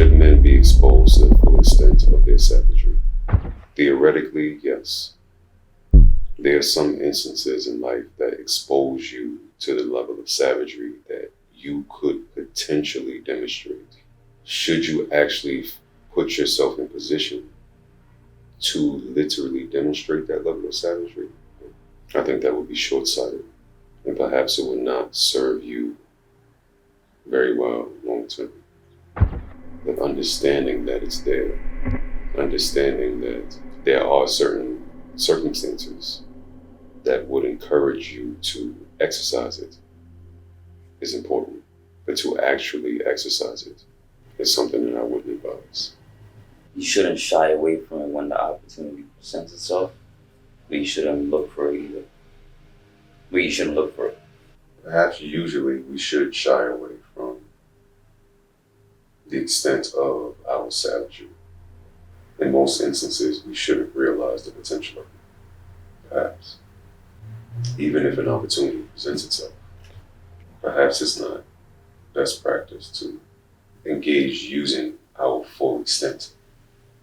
Should men be exposed to the full extent of their savagery? Theoretically, yes. There are some instances in life that expose you to the level of savagery that you could potentially demonstrate. Should you actually put yourself in position to literally demonstrate that level of savagery? I think that would be short-sighted, and perhaps it would not serve you very well long term. But understanding that it's there, understanding that there are certain circumstances that would encourage you to exercise it is important. But to actually exercise it is something that I wouldn't advise. You shouldn't shy away from it when the opportunity presents itself, but you shouldn't look for it either. But you shouldn't look for it. Perhaps usually we should shy away from the extent of our savagery. In most instances, we shouldn't realize the potential of it. Perhaps. Even if an opportunity presents itself, perhaps it's not best practice to engage using our full extent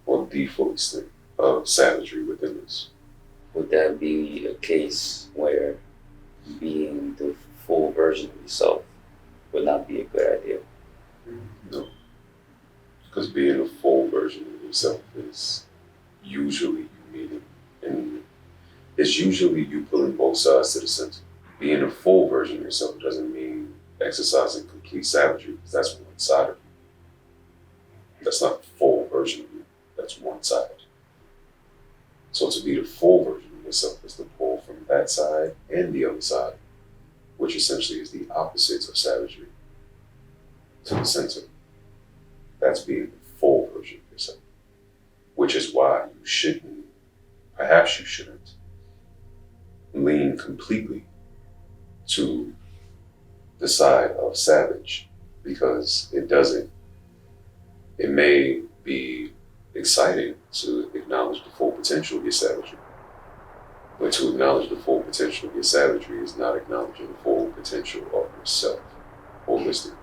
or the full extent of savagery within us. Would that be a case where being the full version of yourself would not be a good idea? No. Because being a full version of yourself is usually you meaning, and it's usually you pulling both sides to the center. Being a full version of yourself doesn't mean exercising complete savagery, because that's one side of you. That's not the full version of you, that's one side. So to be the full version of yourself is to pull from that side and the other side, which essentially is the opposite of savagery, to the center. That's being the full version of yourself, which is why you shouldn't, perhaps you shouldn't, lean completely to the side of savage, because it may be exciting to acknowledge the full potential of your savagery. But to acknowledge the full potential of your savagery is not acknowledging the full potential of yourself holistically.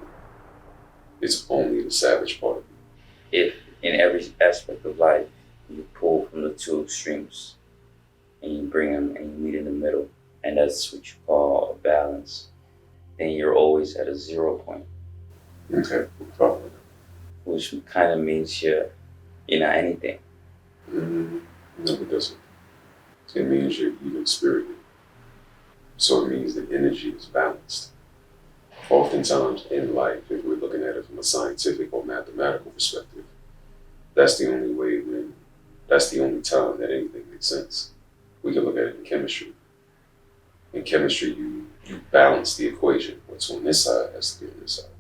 It's only the savage part of you. If in every aspect of life you pull from the two extremes and you bring them and you meet in the middle, and that's what you call a balance, then you're always at a 0 point. Okay, probably. Which kind of means you're not anything. No, it doesn't. It means you're even spirited. So it means the energy is balanced. Oftentimes in life, if we're looking at it from a scientific or mathematical perspective, that's the only time that anything makes sense. We can look at it in chemistry. In chemistry, you balance the equation. What's on this side has to be on this side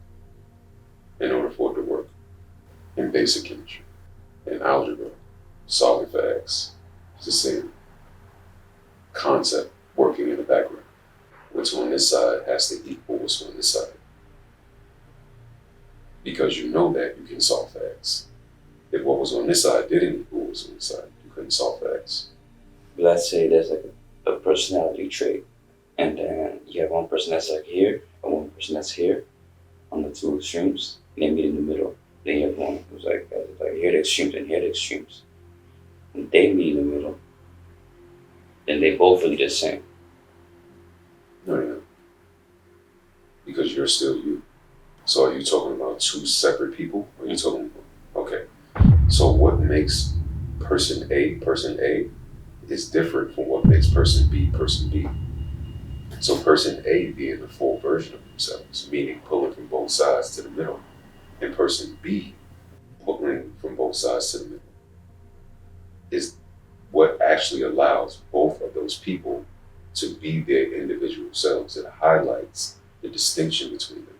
in order for it to work. In basic chemistry, in algebra, solving for x, it's the same concept working in the background. What's on this side has to equal what's on this side. Because you know that you can solve for x. If what was on this side didn't equal what was on this side, you couldn't solve for x. Let's say there's like a personality trait, and then you have one person that's like here, and one person that's here, on the two extremes, and they meet in the middle. Then you have one who's like here the extremes and here the extremes. When they meet in the middle, then they both really the same. No. Because you're still you. So are you talking about two separate people? Or are you talking about, okay. So what makes person A is different from what makes person B. So person A being the full version of themselves, meaning pulling from both sides to the middle, and person B pulling from both sides to the middle, is what actually allows both of those people to be their individual selves. It highlights the distinction between them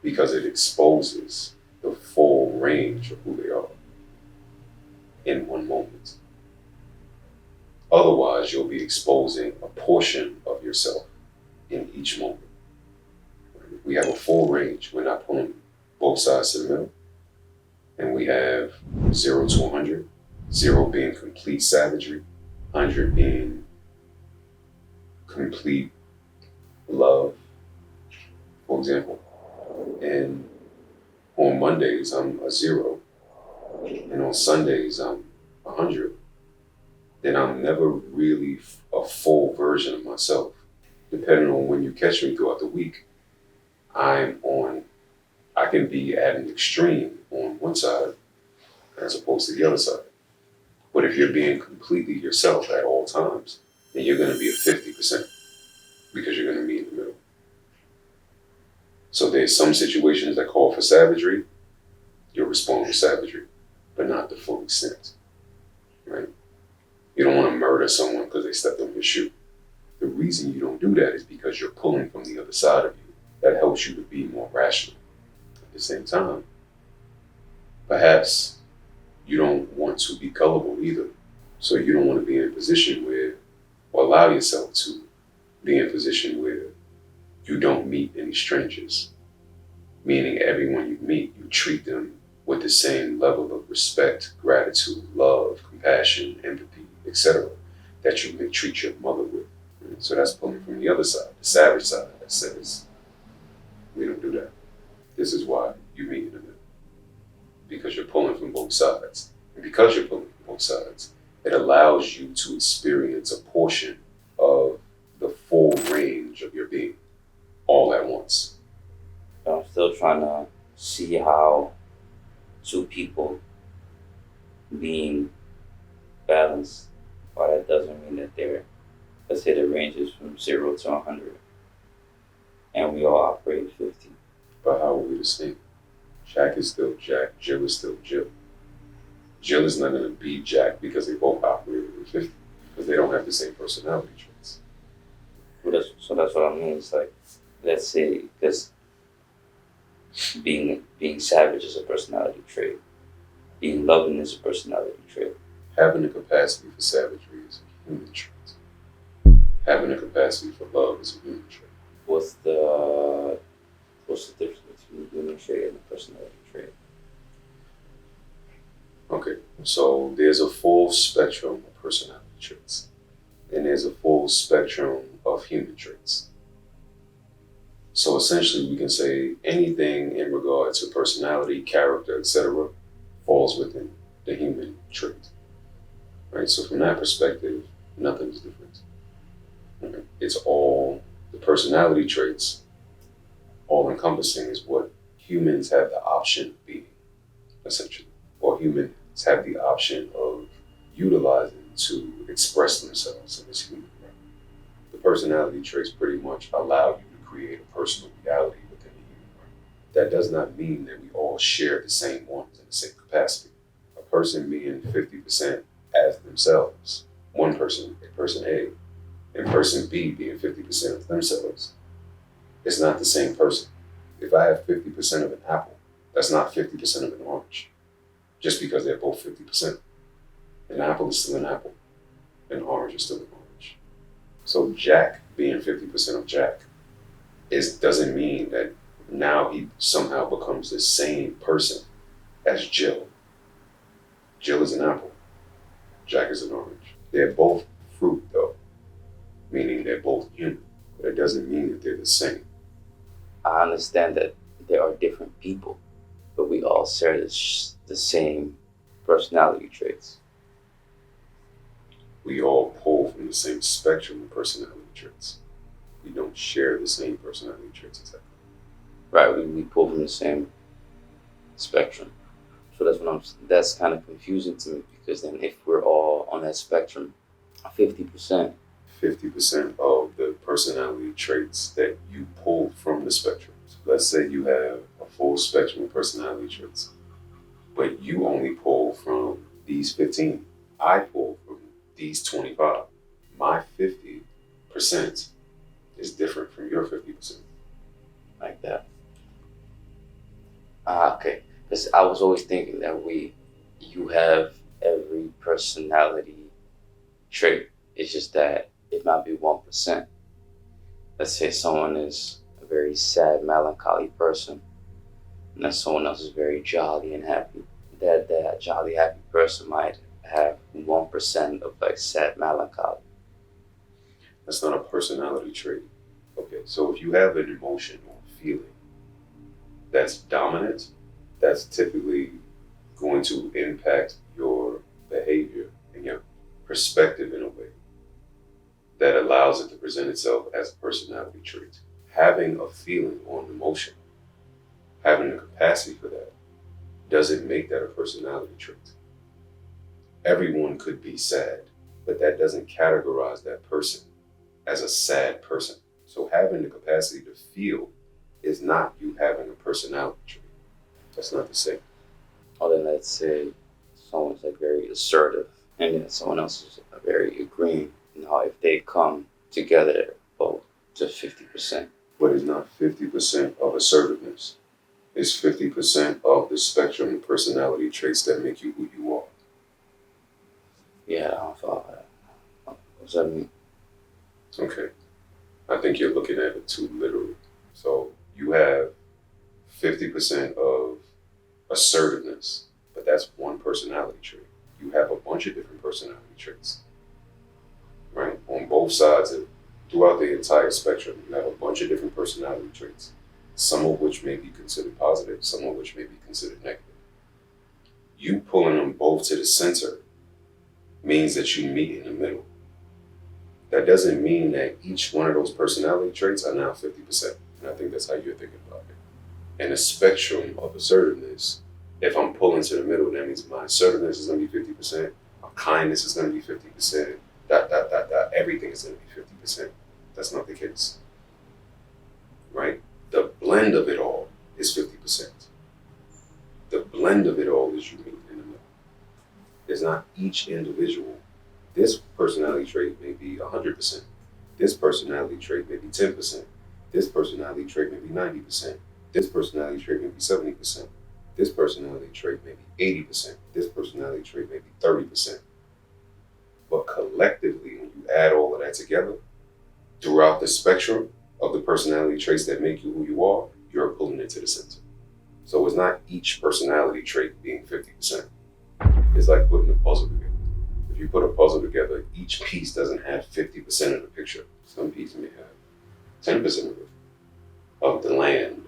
because it exposes the full range of who they are in one moment. Otherwise, you'll be exposing a portion of yourself in each moment. We have a full range. We're not pulling both sides to the middle. And we have 0 to 100, 0 being complete savagery, 100 being complete love, for example. And on Mondays, I'm a 0, on Sundays I'm 100, then I'm never really a full version of myself. Depending on when you catch me throughout the week, I can be at an extreme on one side as opposed to the other side. But if you're being completely yourself at all times, then you're going to be at 50% because you're going to meet in the middle. So there's some situations that call for savagery. You'll respond with savagery, but not the full extent, right? You don't want to murder someone because they stepped on your shoe. The reason you don't do that is because you're pulling from the other side of you. That helps you to be more rational. At the same time, perhaps you don't want to be gullible either. So you don't want to be in a position where, or allow yourself to be in a position where you don't meet any strangers. Meaning everyone you meet, you treat them with the same level of respect, gratitude, love, compassion, empathy, etc. that you may treat your mother with. So that's pulling from the other side, the savage side that says, we don't do that. This is why you meet in the middle. Because you're pulling from both sides. And because you're pulling from both sides, it allows you to experience a portion of the full range of your being all at once. I'm still trying to see how two people being balanced, while that doesn't mean that they're, let's say the range is from 0 to 100, and we all operate 50. But how are we the same? Jack is still Jack, Jill is still Jill. Jill is not going to be Jack because they both operate at 50, because they don't have the same personality traits. So that's what I mean. It's like, let's say, because being savage is a personality trait. Being loving is a personality trait. Having the capacity for savagery is a human trait. Having the capacity for love is a human trait. What's the difference between human trait and a personality trait? Okay, so there's a full spectrum of personality traits, and there's a full spectrum of human traits. So essentially, we can say anything in regard to personality, character, etc., falls within the human trait. Right? So from that perspective, nothing's different. Right? It's all the personality traits, all encompassing is what humans have the option of being, essentially. Or humans have the option of utilizing to express themselves in this human realm. The personality traits pretty much allow you to create a personal reality within the human realm. That does not mean that we all share the same ones in the same capacity. A person being 50% as themselves, one person, a person A, and person B being 50% of themselves, it's not the same person. If I have 50% of an apple, that's not 50% of an orange. Just because they're both 50%. An apple is still an apple. An orange is still an orange. So Jack being 50% of Jack doesn't mean that now he somehow becomes the same person as Jill. Jill is an apple. Jack is an orange. They're both fruit though, meaning they're both human. But it doesn't mean that they're the same. I understand that there are different people, but we all share the same personality traits. We all pull from the same spectrum of personality traits. We don't share the same personality traits exactly. Right, we pull from the same spectrum. So that's kind of confusing to me, because then if we're all on that spectrum, 50%. 50% of the personality traits that you pull from the spectrum. So let's say you have a full spectrum of personality traits, but you only pull from these 15. I pull from these 25. My 50% is different from your 50%. Like that. Okay. Because I was always thinking that you have every personality trait. It's just that it might be 1%. Let's say someone is a very sad, melancholy person, and then someone else is very jolly and happy. That jolly, happy person might have 1% of like sad, melancholy. That's not a personality trait. Okay, so if you have an emotion or feeling that's dominant, that's typically going to impact your behavior and your perspective in a way that allows it to present itself as a personality trait. Having a feeling or an emotion, having the capacity for that, doesn't make that a personality trait. Everyone could be sad, but that doesn't categorize that person as a sad person. So having the capacity to feel is not you having a personality trait. That's not the same. Or then let's say someone's like very assertive and then someone else is very agreeing. Now if they come together both to 50%. But it's not 50% of assertiveness. It's 50% of the spectrum of personality traits that make you who you are. Yeah, I don't follow that. What does that mean? Okay. I think you're looking at it too literally. So you have 50% of assertiveness, but that's one personality trait. You have a bunch of different personality traits, right? On both sides of, throughout the entire spectrum, you have a bunch of different personality traits, some of which may be considered positive, some of which may be considered negative. You pulling them both to the center means that you meet in the middle. That doesn't mean that each one of those personality traits are now 50%. And I think that's how you're thinking about it. And the spectrum of assertiveness, if I'm pulling to the middle, that means my assertiveness is going to be 50%, my kindness is going to be 50%, everything is going to be 50%. That's not the case, right? The blend of it all is 50%. The blend of it all is you meet in the middle. It's not each individual. This personality trait may be 100%. This personality trait may be 10%. This personality trait may be 90%. This personality trait may be 70%. This personality trait may be 80%. This personality trait may be 30%. But collectively, when you add all of that together, throughout the spectrum of the personality traits that make you who you are, you're pulling it to the center. So it's not each personality trait being 50%. It's like putting a puzzle together. If you put a puzzle together, each piece doesn't have 50% of the picture. Some piece may have 10% of the land,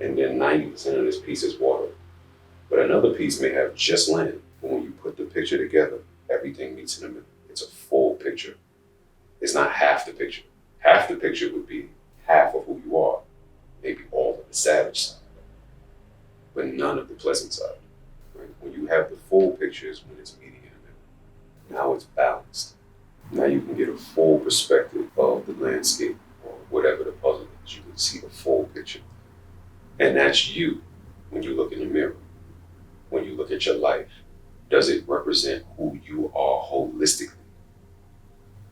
and then 90% of this piece is water. But another piece may have just land. But when you put the picture together, everything meets in the middle. It's a full picture. It's not half the picture. Half the picture would be half of who you are, maybe all of the savage side, but none of the pleasant side. Right? When you have the full picture is when it's meeting in the middle. Now it's balanced. Now you can get a full perspective of the landscape or whatever the puzzle is. You can see the full picture. And that's you when you look in the mirror. When you look at your life, does it represent who you are holistically?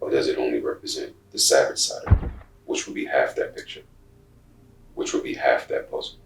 Or does it only represent the savage side of you, which would be half that picture, which would be half that puzzle?